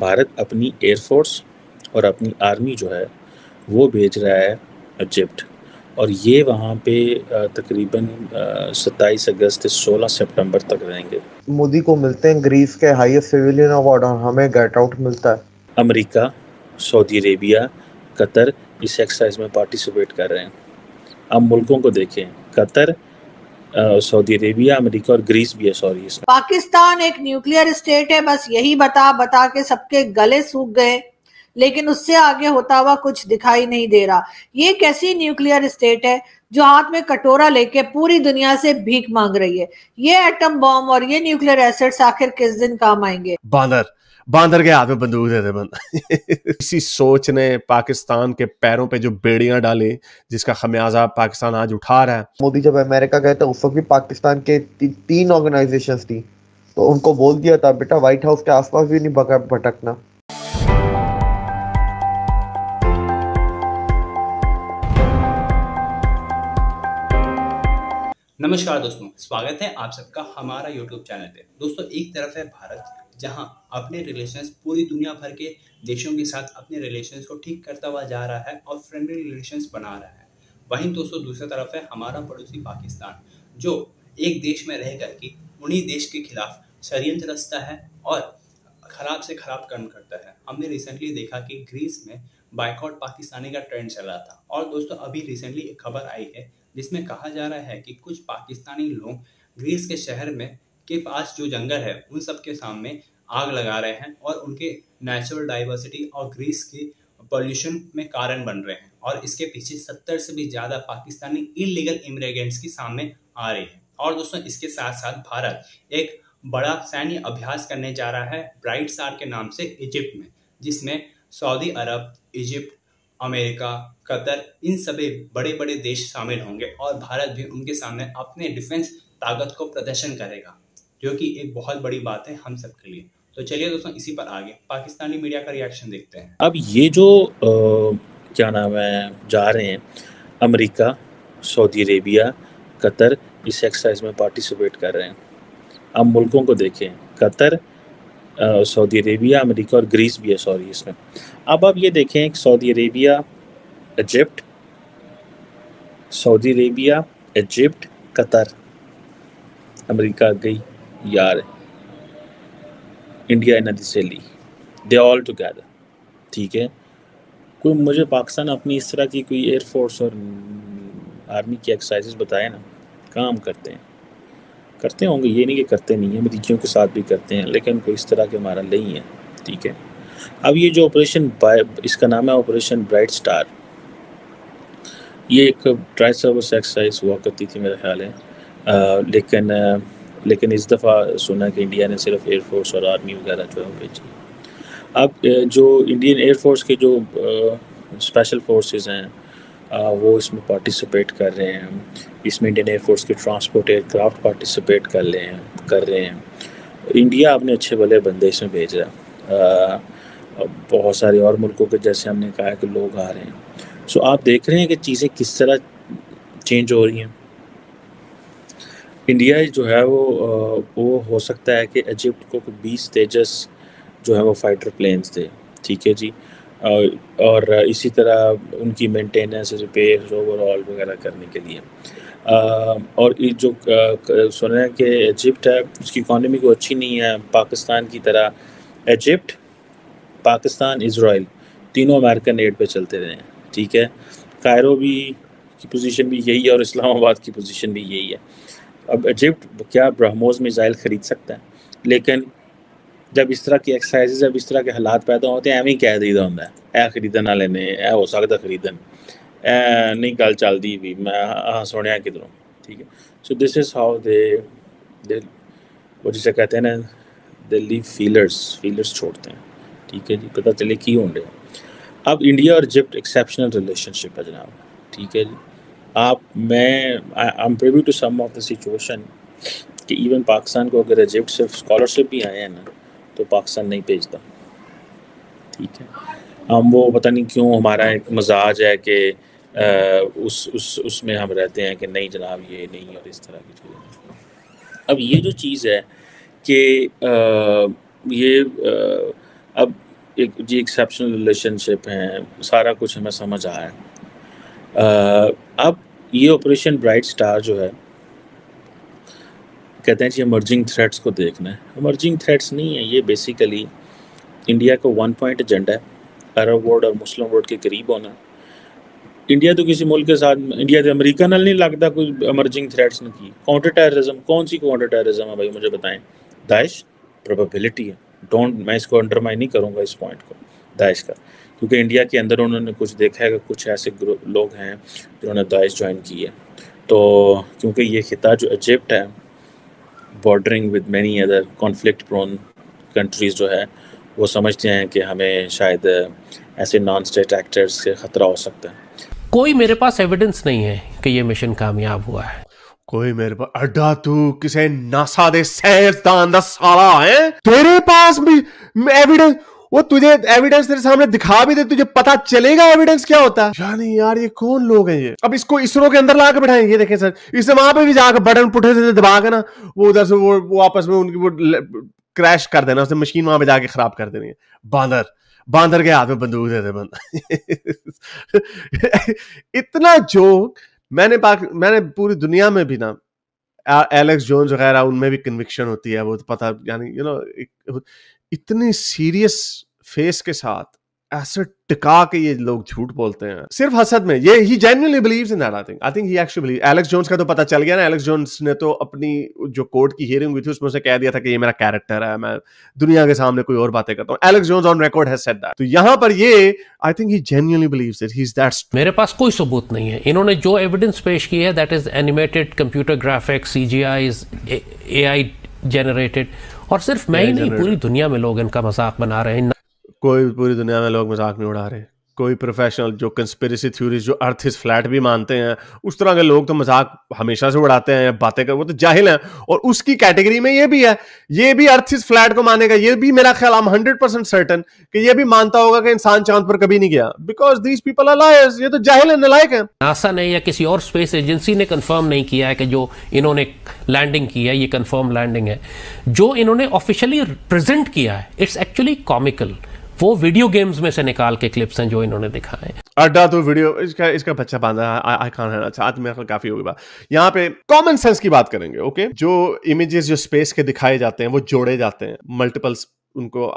भारत अपनी एयरफोर्स और अपनी आर्मी जो है वो भेज रहा है इजिप्ट, और ये वहाँ पे तकरीबन 27 अगस्त से 16 सितंबर तक रहेंगे। मोदी को मिलते हैं ग्रीस के हाईएस्ट सिविलियन अवार्ड और हमें गेट आउट मिलता है। अमेरिका, सऊदी अरेबिया, कतर इस एक्सरसाइज में पार्टिसिपेट कर रहे हैं। अब मुल्कों को देखें, कतर, सऊदी अरेबिया, अमेरिका और ग्रीस भी है सॉरी इसमें। पाकिस्तान एक न्यूक्लियर स्टेट है, बस यही बता बता के सबके गले सूख गए, लेकिन उससे आगे होता हुआ कुछ दिखाई नहीं दे रहा। ये कैसी न्यूक्लियर स्टेट है जो हाथ में कटोरा लेके पूरी दुनिया से भीख मांग रही है? ये एटम बॉम्ब और ये न्यूक्लियर एसेट्स आखिर किस दिन काम आएंगे? बांदर के हाथ में बंदूक दे दे बंद। इसी सोच ने पाकिस्तान के पैरों पे जो बेड़ियां डाली, जिसका खमियाजा पाकिस्तान आज उठा रहा है। मोदी जब अमेरिका गए थे उस वक्त भी पाकिस्तान के 3 ऑर्गेनाइजेशंस थी, तो उनको बोल दिया था बेटा व्हाइट हाउस के आसपास भी नहीं भटकना। नमस्कार दोस्तों, स्वागत है आप सबका हमारा YouTube चैनल पे। दोस्तों, एक तरफ है भारत जहां अपने रिलेशंस पूरी दुनिया भर के देशों के साथ अपने रिलेशंस को ठीक करता हुआ जा रहा है और फ्रेंडली रिलेशंस बना रहा है। वहीं दोस्तों दूसरी तरफ है हमारा पड़ोसी पाकिस्तान, जो एक देश में रह कर के उन्हीं देश के खिलाफ षड्यंत्र रचता है और खराब से खराब कर्म करता है। हमने रिसेंटली देखा कि ग्रीस में बायकॉट पाकिस्तानी का ट्रेंड चल रहा था, और दोस्तों अभी रिसेंटली एक खबर आई है जिसमें कहा जा रहा है कि कुछ पाकिस्तानी लोग ग्रीस के शहर में के पास जो जंगल है उन सब के सामने आग लगा रहे हैं और उनके नेचुरल डाइवर्सिटी और ग्रीस के पोल्यूशन में कारण बन रहे हैं। और इसके पीछे 70 से भी ज़्यादा पाकिस्तानी इलीगल इमिग्रेंट्स की सामने आ रही है। और दोस्तों इसके साथ साथ भारत एक बड़ा सैन्य अभ्यास करने जा रहा है ब्राइट स्टार के नाम से इजिप्ट में, जिसमें सऊदी अरब, इजिप्ट, अमेरिका, कतर इन सभी बड़े बड़े देश शामिल होंगे और भारत भी उनके सामने अपने डिफेंस ताकत को प्रदर्शन करेगा, जो कि एक बहुत बड़ी बात है हम सब के लिए। तो चलिए दोस्तों इसी पर आगे पाकिस्तानी मीडिया का रिएक्शन देखते हैं। अब ये जो क्या नाम है जा रहे हैं, अमेरिका, सऊदी अरेबिया, कतर इस एक्सरसाइज में पार्टिसिपेट कर रहे हैं। अब मुल्कों को देखें, कतर, सऊदी अरेबिया, अमेरिका और ग्रीस भी है सॉरी इसमें। अब ये देखें, Saudi Arabia, Egypt, Saudi Arabia, Egypt, Qatar, America गई यार, इंडिया इन दिसली, दे ऑल टुगेदर। ठीक है, कोई मुझे पाकिस्तान अपनी इस तरह की कोई एयरफोर्स और आर्मी की एक्सरसाइजेस बताए ना, काम करते होंगे, ये नहीं कि करते नहीं है, अमरीकियों के साथ भी करते हैं, लेकिन कोई इस तरह के हमारा नहीं है। ठीक है, अब ये जो ऑपरेशन इसका नाम है ऑपरेशन ब्राइट स्टार, ये एक ट्राई सर्विस एक्सरसाइज हुआ करती थी मेरा ख्याल है, लेकिन इस दफ़ा सुना कि इंडिया ने सिर्फ एयरफोर्स और आर्मी वगैरह जो है भेजी। अब जो इंडियन एयरफोर्स के जो स्पेशल फोर्सेस हैं वो इसमें पार्टिसिपेट कर रहे हैं। इसमें इंडियन एयरफोर्स के ट्रांसपोर्ट एयरक्राफ्ट पार्टिसिपेट कर रहे हैं। इंडिया अपने अच्छे भले बंदे इसमें भेज रहा है। बहुत सारे और मुल्कों के, जैसे हमने कहा कि लोग आ रहे हैं। सो आप देख रहे हैं कि चीज़ें किस तरह चेंज हो रही हैं। इंडिया जो है वो हो सकता है कि इजिप्ट को 20 तेजस जो है वो फाइटर प्लेन्स थे। ठीक है जी, और इसी तरह उनकी मेंटेनेंस, रिपेयर ओवरऑल वगैरह करने के लिए। और ये जो सुना है कि इजिप्ट है उसकी इकॉनमी को अच्छी नहीं है पाकिस्तान की तरह। इजिप्ट, पाकिस्तान, इजराइल तीनों अमेरिकन एड पे चलते रहे हैं। ठीक है, कायरो भी की पोजीशन भी यही है और इस्लामाबाद की पोजीशन भी यही है। अब इजिप्ट क्या ब्रह्मोस मिसाइल ख़रीद सकता है, लेकिन जब इस तरह की एक्सरसाइज, जब इस तरह के हालात पैदा होते हैं, एवं ही कह दीदा होंगे ए खरीदन वाले ने, ए हो सकता खरीदन, ए नहीं गल चलती भी, मैं सुनिया किधरों। ठीक है, so this is how they वो जिसे कहते हैं ना, दे लीव फीलर्स छोड़ते हैं। ठीक है जी, पता चले की हों रहे। अब इंडिया और इजिप्ट एक्सेप्शनल रिलेशनशिप है जनाब। ठीक है जी, I am privy to some of the situation कि इवन पाकिस्तान को अगर इजिप्ट से स्कॉलरशिप भी आए हैं ना तो पाकिस्तान नहीं भेजता। ठीक है, हम वो पता नहीं क्यों हमारा एक मजाज है कि उसमें हम रहते हैं कि नहीं जनाब ये नहीं, और इस तरह की चीज़ें। अब ये जो चीज़ है कि अब एक एक्सेप्शनल रिलेशनशिप है, सारा कुछ हमें समझ आया है। अब ये ऑपरेशन ब्राइट स्टार जो है, कहते हैं जी इमर्जिंग थ्रेट्स को देखना है। इमर्जिंग थ्रेट्स नहीं है, ये बेसिकली इंडिया को 1 पॉइंट एजेंडा है, अरब वर्ल्ड और मुस्लिम वर्ल्ड के करीब होना। इंडिया तो किसी मुल्क के साथ, इंडिया तो अमेरिका नाल नहीं लगता कोई इमर्जिंग थ्रेट्स ने की। काउंटर टेररिज्म, कौन सी काउंटर टेररिज्म है भाई, मुझे बताएं। दाइश प्रोबेबिलिटी है, मैं इसको अंडरमाइन नहीं करूँगा इस पॉइंट को दाइश का, क्योंकि इंडिया के अंदर उन्होंने कुछ देखा है कि कुछ ऐसे लोग हैं जिन्होंने दाइश ज्वाइन की है। तो क्योंकि ये खिता जो इजिप्ट है, bordering with many other conflict prone countries जो है, वो समझते हैं कि हमें शायद ऐसे नॉन स्टेट एक्टर्स से ख़तरा हो सकता है। कोई मेरे पास एविडेंस नहीं है कि ये मिशन कामयाब हुआ है। कोई मेरे पास अड्डा तू किसे नासा दे साइंसदान दा साला है, तेरे पास भी एविडेंस, वो तुझे एविडेंस तेरे सामने दिखा भी दे, तुझे पता चलेगा एविडेंस क्या होता है? यानी यार ये कौन लोग हैं ये? अब इसको इसरो के अंदर ला के बैठाएं। ये देखें सर, इससे वहां पे भी जाकर बटन पुठे से दबा के ना वो उधर से वो आपस में उनकी वो क्रैश कर देना, उसने मशीन वहां पे जाके खराब कर देनी है। बांदर के हाथ में बंदूक दे दे बंदा। इतना जोक मैंने पूरी दुनिया में भी ना, एलेक्स जोन्स वगैरह उनमें भी कन्विक्शन होती है, वो तो पता, यानी इतनी सीरियस फेस के साथ ऐसे टिका के ये लोग झूठ बोलते हैं सिर्फ हसद में। ये ही genuinely believes in that. I think he actually believe. Alex Jones का तो पता चल गया ना, एलेक्स जोन्स ने तो अपनी जो कोर्ट की हियरिंग हुई थी उसमें से कह दिया था कि ये मेरा कैरेक्टर है, मैं दुनिया के सामने कोई और बातें करता हूं। Alex Jones on record has said that. तो यहां पर ये I think he genuinely believes it, he is that. मेरे पास कोई सबूत नहीं है। इन्होंने जो एविडेंस पेश की है that is animated computer graphics, CGIs, AI generated, और सिर्फ मैं ही नहीं, पूरी दुनिया में लोग इनका मजाक बना रहे हैं। कोई पूरी दुनिया में लोग मजाक नहीं उड़ा रहे। कोई प्रोफेशनल जो कंस्पिरेसी थ्योरीज, जो अर्थ इज फ्लैट भी मानते हैं, उस तरह के लोग तो मजाक हमेशा से उड़ाते हैं, बातें कर, वो तो जाहिल हैं। और उसकी कैटेगरी में ये भी है, ये भी अर्थ इज फ्लैट को मानेगा। ये भी मेरा ख्याल, I'm 100% सर्टन कि ये भी मानता होगा कि इंसान चांद पर कभी नहीं गया, because these people are liars. ये तो जाहिल है, नालायक है। नासा ने या किसी और स्पेस एजेंसी ने कंफर्म नहीं किया है कि जो इन्होंने लैंडिंग की है ये कंफर्म लैंडिंग है। जो इन्होंने ऑफिशियली प्रेजेंट किया है इट्स एक्चुअली कॉमिकल। वो वीडियो गेम्स में से निकाल के क्लिप्स हैं जो इन्होंने दिखाए। अड्डा तो वीडियो इसका बच्चा बांधा आई कांट है। अच्छा, आज मेरे ख्याल काफी होगी बात। यहाँ पे कॉमन सेंस की बात करेंगे। ओके, जो इमेजेस जो स्पेस के दिखाए जाते हैं वो जोड़े जाते हैं, मल्टीपल्स उनको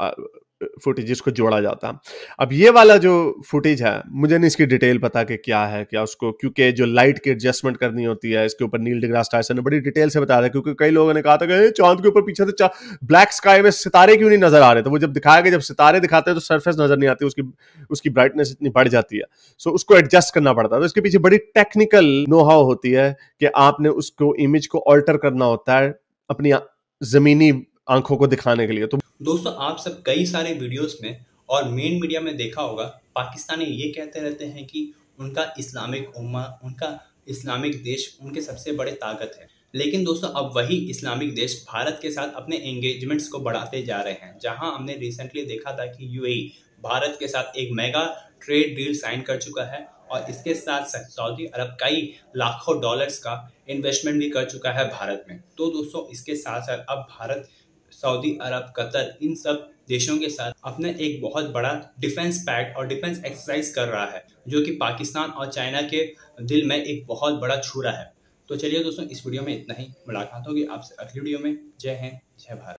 फुटेजेस को जोड़ा जाता है। अब ये वाला जो फुटेज है, मुझे नहीं इसकी डिटेल पता कि क्या है क्या उसको, क्योंकि जो लाइट की एडजस्टमेंट करनी होती है इसके ऊपर नील डिग्रास टायसन ने बड़ी डिटेल से बताया था, क्योंकि कई लोगों ने कहा था कि चांद के ऊपर पीछे से ब्लैक स्काई में सितारे क्यों नहीं नजर आ रहे। तो वो जब दिखाया गया, जब सितारे दिखाते हैं तो सरफेस नजर नहीं आती, उसकी ब्राइटनेस इतनी बढ़ जाती है, सो उसको एडजस्ट करना पड़ता है। तो इसके पीछे बड़ी टेक्निकल नो हाउ होती है कि आपने उसको इमेज को ऑल्टर करना होता है अपनी जमीनी आंखों को दिखाने के लिए। तो दोस्तों, आप सब कई सारे वीडियोस में और मेन मीडिया में देखा होगा, पाकिस्तानी ये कहते रहते हैं कि उनका इस्लामिक उम्मा, उनका इस्लामिक देश उनके सबसे बड़े ताकत है। लेकिन दोस्तों, अब वही इस्लामिक देश भारत के साथ अपने एंगेजमेंट्स को बढ़ाते जा रहे हैं। जहां हमने रिसेंटली देखा था कि UAE भारत के साथ एक मेगा ट्रेड डील साइन कर चुका है और इसके साथ साथ सऊदी अरब कई लाखों डॉलर्स का इन्वेस्टमेंट भी कर चुका है भारत में। तो दोस्तों, इसके साथ साथ अब भारत सऊदी अरब, कतर, इन सब देशों के साथ अपने एक बहुत बड़ा डिफेंस पैक्ट और डिफेंस एक्सरसाइज कर रहा है, जो कि पाकिस्तान और चाइना के दिल में एक बहुत बड़ा छुरा है। तो चलिए दोस्तों, इस वीडियो में इतना ही। मुलाकात होगी आपसे अगली वीडियो में। जय हिंद, जय भारत।